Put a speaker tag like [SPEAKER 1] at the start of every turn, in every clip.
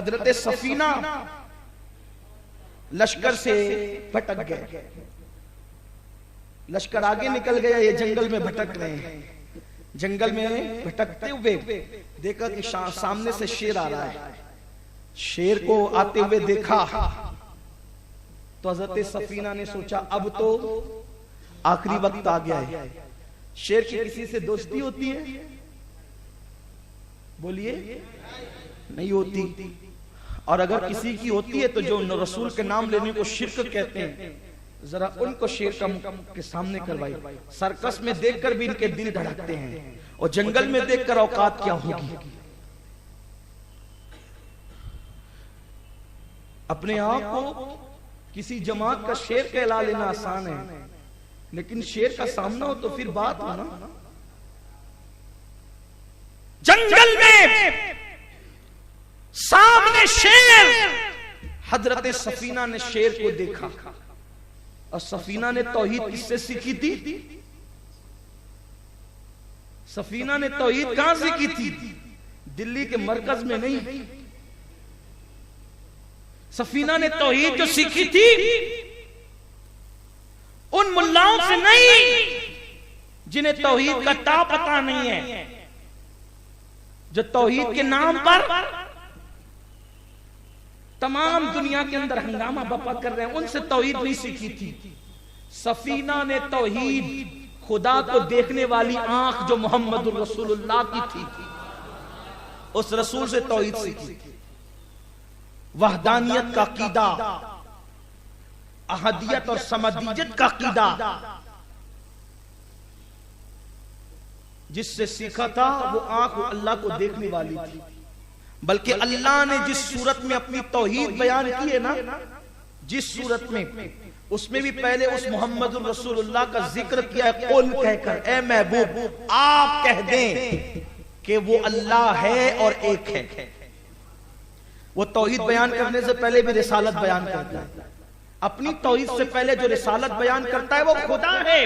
[SPEAKER 1] हजरत सफीना लश्कर से भटक गए। लश्कर आगे निकल गया, ये जंगल में भटक रहे हैं। जंगल में भटकते हुए देखा कि सामने से शेर आ रहा है। शेर को आते हुए देखा तो हजरत सफीना ने सोचा अब तो आखिरी वक्त आ गया है। शेर की किसी से दोस्ती होती है? बोलिए, नहीं होती। और अगर किसी की होती है तो जो रसूल के नाम लेने को शिर्क कहते हैं, जरा उनको शेर के सामने करवाई। सर्कस में देखकर भी इनके दिल धड़कते हैं और जंगल में देखकर औकात क्या होगी। अपने आप को किसी जमात का शेर कहला लेना आसान है, लेकिन शेर का सामना हो तो फिर बात हो ना। जंगल में सामने शेर, हजरत सफीना ने शेर को देखा। और सफीना ने तौहीद किससे सीखी थी? सफीना ने तौहीद कहां सीखी थी? दिल्ली के मरकज में नहीं। सफीना ने तौहीद जो सीखी थी उन मुल्लाओं से नहीं जिन्हें तौहीद का ता पता नहीं है, जो तौहीद के नाम पर तमाम दुनिया के अंदर हंगामा बपा कर रहे हैं, उनसे तौहीद नहीं सीखी थी। सफीना ने तौहीद खुदा को देखने वाली आंख जो मोहम्मद रसूलुल्लाह की थी, उस रसूल से तौहीद सीखी। वहदानियत का कीदा, अहदियत और समदियत का कीदा जिससे सीखा था, वो आंख अल्लाह को देखने वाली थी। बल्कि अल्लाह ने जिस सूरत में अपनी तौहीद बयान की है ना, जिस सूरत में, उसमें भी पहले उस मोहम्मद रसूलुल्लाह का जिक्र किया है। कुल कहकर, ए महबूब आप कह दें कि वो अल्लाह है और एक है। वो तौहीद बयान करने से पहले भी रिसालत बयान करता है। अपनी तौहीद से पहले जो रिसालत बयान करता है वो खुदा है,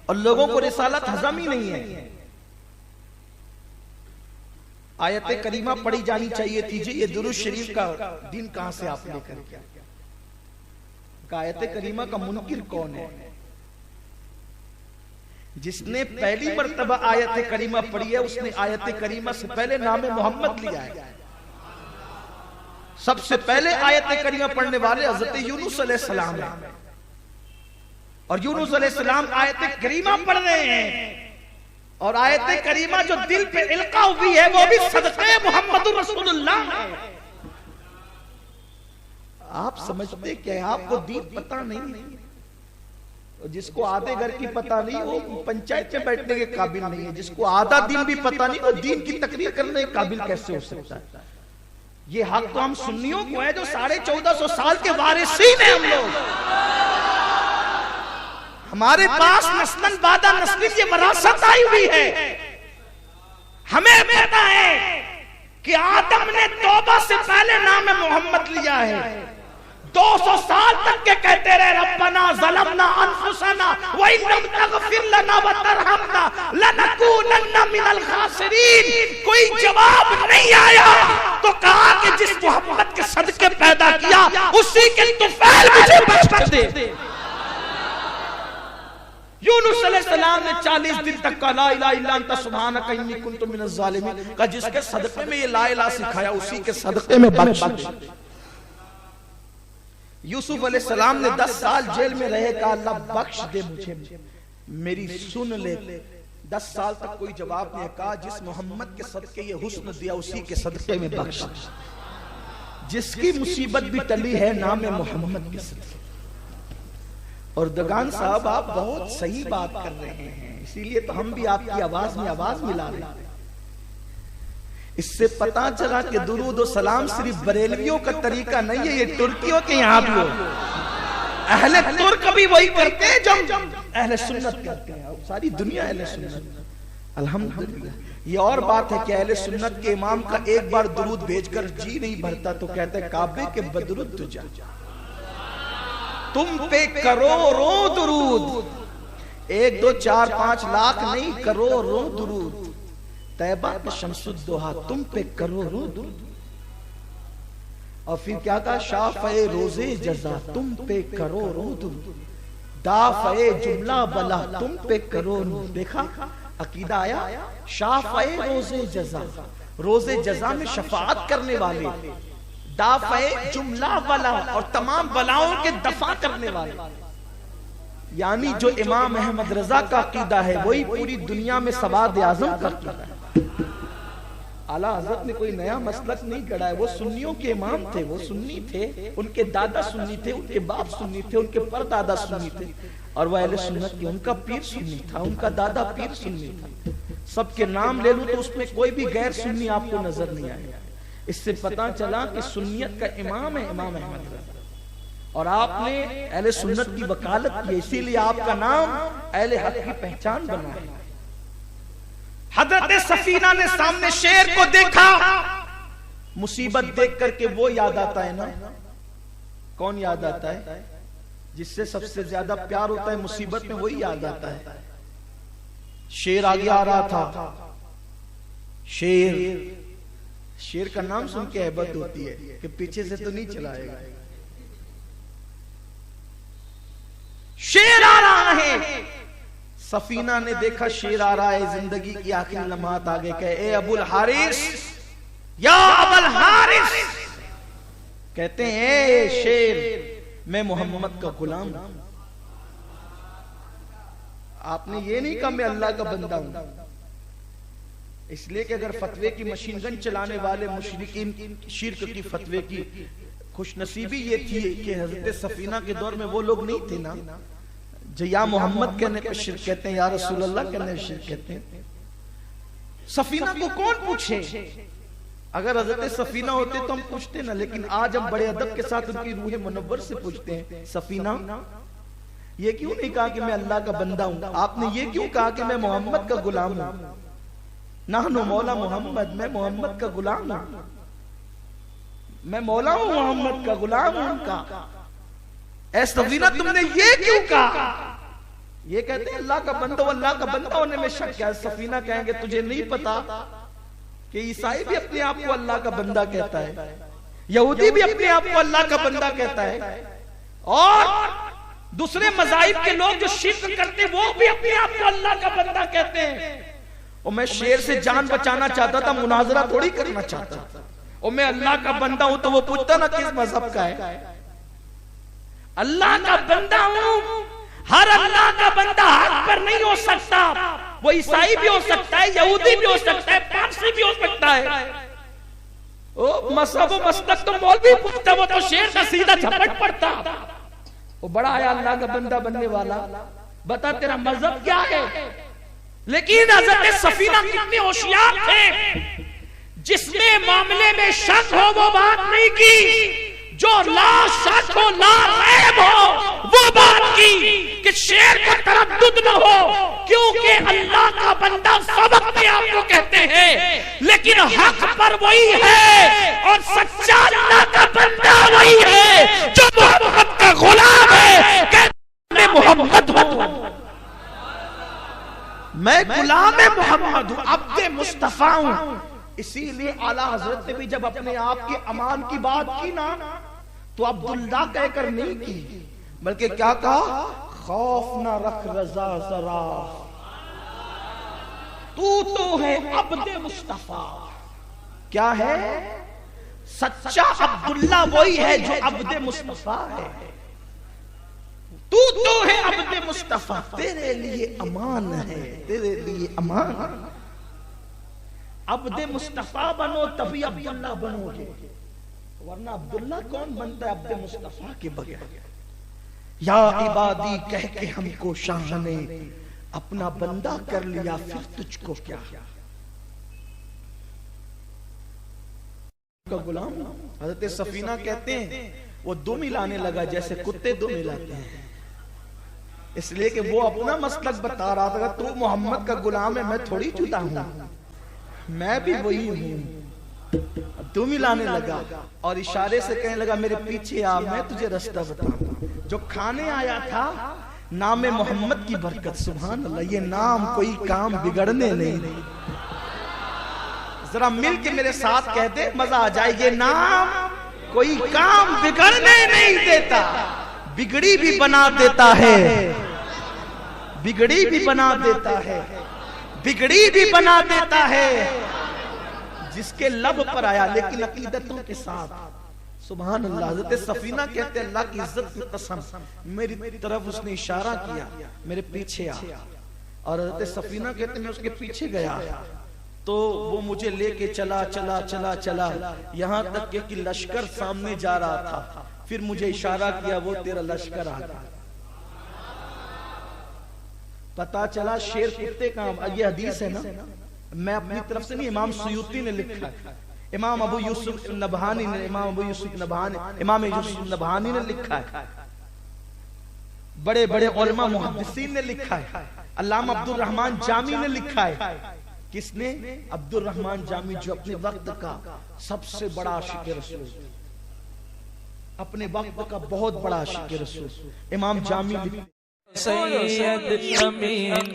[SPEAKER 1] और लोगों को रिसालत हजम ही नहीं है। आयत करीमा पढ़ी जानी चाहिए थी जी। ये दुरूद शरीफ का दिन कहां से आप लेकर क्या? आयत करीमा का मुनकिर कौन है? जिसने पहली मर्तबा आयत करीमा पढ़ी है उसने आयत करीमा से पहले नाम मोहम्मद लिया है। सबसे पहले आयत करीमा पढ़ने वाले हजरत यूनुस अलैहिस्सलाम है, और यूनुस अलैहिस्सलाम आयत करीमा पढ़ रहे हैं। और आयत करीमा जो दिल पे इल्का हुई है वो भी सदक़े मोहम्मद रसूलुल्लाह है। आप समझते क्या है? आपको दीन पता नहीं। जिसको आधे घर की पता नहीं वो पंचायत में बैठने के काबिल नहीं है। जिसको आधा दिन भी पता नहीं वो दीन की तकरीर करने के काबिल कैसे हो सकता है? ये हक तो हम सुन्नियों को है जो 1450 साल के वारिसीन हैं हम लोग। हमारे पास नस्लन बादा नस्ली की विरासत आई हुई है। हमें पता है कि आदम ने तौबा से पहले नाम मोहम्मद लिया है। 200 साल तक के कहते रहे रब्बना ज़लमना अनफुसना व इन लम तग़फिर लना व तरहमना लनकूनन्ना मिनल खासिरीन। कोई जवाब नहीं आया तो कहा कि जिस मोहम्मद के सदके पैदा किया उसी के तुफैल मुझे बख्श दे। यूनुस अलैहिस्सलाम ने 40 दिन तक कहा ला इलाहा इल्ला अंता सुब्हानका इन्नी कुन्तु मिनज़ ज़ालिमीन का जिसके सदके में ये ला इलाहा सिखाया उसी के सदके में बख्श। यूसुफ अलैहिस्सलाम ने 10 साल जेल में रहे, कहा अल्लाह बख्श दे मुझे, मेरी सुन ले। 10 साल तक कोई जवाब नहीं। कहा जिस मोहम्मद के सदके ये हुस्न दिया उसी के सदके में बख्श। जिसकी मुसीबत भी टली है नाम मोहम्मद के सदके। और दगान साहब आप बहुत सही बात कर रहे हैं, इसीलिए तो हम भी आपकी आवाज में आवाज मिला रहे हैं। इससे पता चला कि दुरूद और सलाम सिर्फ बरेलवियों का तरीका नहीं है, ये तुर्कियों के यहाँ भी हो। अहले तुर्क भी वही करते हैं जो अहले सुन्नत करते हैं। सारी दुनिया अहले सुन्नत, अल्हम्दुलिल्लाह। ये और बात है कि अहले सुन्नत के इमाम का एक बार दुरूद भेजकर जी नहीं भरता तो कहते हैं काबे के बदरुद तुझा, तुम पे करोड़ों दुरूद, 1 2 4 5 लाख नहीं करोड़ों दुरूद। तैबा के शमसुद्दोहा तुम पे करोड़ों दुरूद। और फिर क्या कहा, शाफ़े रोजे जज़ा तुम पे करो रोद, दाफ़े जुमला बला तुम पे करो नूर। देखा अकीदा आया, शाफ़े रोजे जज़ा, रोजे जज़ा में शफाअत करने वाले, दाफ़े जुमला बला और तमाम बलाओं के दफा करने वाले। यानी जो इमाम अहमद रजा का अकीदा है वही पूरी दुनिया में सवाद आज़म का अकीदा है। आला हजरत ने कोई नया मसलक नहीं गढ़ा है, वो सुन्नियों के इमाम थे, वो सुन्नी थे, उनके दादा सुन्नी थे, उनके बाप सुन्नी थे, उनके परदादा सुन्नी थे, और वह अहले सुन्नत के, उनका पीर सुन्नी था, उनका दादा पीर सुन्नी था। सबके नाम ले लूं तो उसमें कोई भी गैर सुन्नी आपको नजर नहीं आएगा। इससे पता चला कि सुन्नियत का इमाम है इमाम अहमद रजा, और आपने अहले सुन्नत की वकालत की, इसीलिए आपका नाम अहले हक की पहचान बना है। हजरत सफीना ने सामने शेर को देखा, मुसीबत देख करके वो याद आता है ना, कौन याद आता है? जिससे सबसे ज्यादा प्यार होता है मुसीबत में, वही याद आता है। शेर आगे आ रहा था, शेर का नाम सुन के हैबत होती है कि पीछे से तो नहीं चलाएगा। शेर आ रहा है, सफीना ने देखा शेर आ रहा है, जिंदगी की आखिरी लम्हात आगे कहे, ए अबुल हारिस, या अबुल हारिस, कहते हैं ए शेर, मैं मोहम्मद का गुलाम हूं। आपने ये नहीं कहा मैं अल्लाह का बंदा हूं, इसलिए कि अगर फतवे की मशीन गन चलाने वाले मुशरिकीन शिर्क की फतवे की खुशनसीबी ये थी कि हजरत सफीना के दौर में वो लोग नहीं थे ना जो या मोहम्मद कहने पे शिर्क कहते हैं, या रसूल अल्लाह कहने पे शिर्क कहते हैं। सफीना को कौन पूछे? अगर हजरत सफीना होते तो हम पूछते ना, लेकिन आज हम बड़े अदब के साथ उनकी रूह मुनव्वर से पूछते हैं, सफीना ये क्यों नहीं कहा कि मैं अल्लाह का बंदा हूं? आपने ये क्यों कहा कि मैं मोहम्मद का गुलाम हूं? नाहनु मौला मोहम्मद, मैं मोहम्मद का गुलाम हूं, मैं मौला हूं मोहम्मद का, गुलाम हूं उनका। ऐ सफीना तुमने ये क्यों कहा? ये कहते हैं अल्लाह का बंदा, अल्लाह का बंदा होने में शक क्या है? सफीना कहेंगे तुझे नहीं पता कि ईसाई भी अपने आप को अल्लाह का बंदा कहता है, यहूदी भी अपने आप को अल्लाह का बंदा कहता है, और दूसरे मज़ाहिब के लोग जो शिर्क करते वो भी अपने आप को अल्लाह का बंदा कहते हैं। और मैं शेर से जान बचाना चाहता था, मुनाजरा थोड़ी करना चाहता था। और मैं अल्लाह का बंदा हूं तो वो पूछता ना किस मजहब का है? अल्लाह का बंदा हूं, हर अल्लाह का बंदा हक पर नहीं हो सकता। वो ईसाई भी हो सकता है, यहूदी भी हो सकता है, पारसी भी हो सकता है। ओ मसहब मस्तक तो मौलवी पूछता, वो तो शेर का सीधा झपट पड़ता। वो बड़ा है अल्लाह का बंदा बनने वाला, बता तेरा मजहब क्या है? लेकिन हजरत सफीना कितने होशियार थे, जिसने मामले में शक हो वो बात नहीं की, जो ला शक हो ला रैब हो वो बात की कि शेर को तरद्दुद न हो, क्योंकि अल्लाह का बंदा सब अपने आप को कहते हैं, लेकिन हक पर वही है और सच्चा अल्लाह का बंदा वही है जो मोहम्मद का गुलाम है। कहते मैं मोहम्मद हूं, मैं गुलाम मोहम्मद हूं, अब्दे मुस्तफा हूं। इसीलिए आला हजरत ने भी जब अपने आप के अमान की बात की ना, तो अब्दुल्ला कहकर नहीं की, बल्कि क्या कहा, खौफ ना रख रजा जरा, तू तो है अब्दे मुस्तफा। क्या है? सच्चा अब्दुल्ला वही है जो अब्दे मुस्तफा है। तू तो है अब्दे मुस्तफा, तेरे लिए अमान है, तेरे लिए अमान। अब्दे मुस्तफा बनो तभी अब्दुल्ला बनोगे, वरना अब्दुल्ला कौन बनता है अब्दे मुस्तफा के बगैर? या इबादी कह के हमको शाह ने अपना बंदा कर लिया, फिर तुझको क्या? का गुलाम। हजरत सफीना कहते हैं वो दुम मिलाने लगा जैसे कुत्ते दुम मिलाते हैं, इसलिए कि वो अपना मसलक बता रहा था, तू मोहम्मद का गुलाम है, मैं थोड़ी जुदा हूं, मैं भी वही हूं। तू मिलाने लगा और इशारे से कहने लगा मेरे पीछे आ, मैं तुझे रास्ता बताऊंगा। जो खाने आया था नाम मोहम्मद की बरकत, सुभान अल्लाह, ये नाम कोई काम बिगड़ने नहीं। जरा मिल के मेरे साथ कह दे, मजा आ जाए। ये नाम कोई काम बिगड़ने नहीं देता, बिगड़ी भी बना देता है, बिगड़ी भी बना देता है, बिगड़ी भी बना देता है। जिसके लब पर आया लेकिन अकीदतों के साथ। सुभान अल्लाह। हज़रत सफीना कहते हैं, अल्लाह की इज्जत की कसम, मेरी तरफ उसने इशारा किया, मेरे पीछे आ। और हज़रत सफीना कहते मैं उसके पीछे गया तो वो मुझे लेके चला चला चला चला यहां तक कि लश्कर सामने जा रहा था। फिर मुझे इशारा किया, वो तेरा लश्कर आ गया। पता चला शेर कुत्ते का, ये हदीस है ना, मैं अपनी तरफ से नहीं, इमाम सुयूती ने लिखा है, इमाम अबू यूसुफ नबहानी ने, इमाम यूसुफ नबहानी ने लिखा है, बड़े बड़े उलमा मुहद्दिसीन ने लिखा है, अल्लामा अब्दुल रहमान जामी ने लिखा है। किसने? अब्दुल रहमान जामी, जो अपने वक्त का सबसे बड़ा आशिक रसूल, अपने वक्त का बहुत बड़ा आशिक रसूल इमाम जामी।
[SPEAKER 2] सैयद अमीन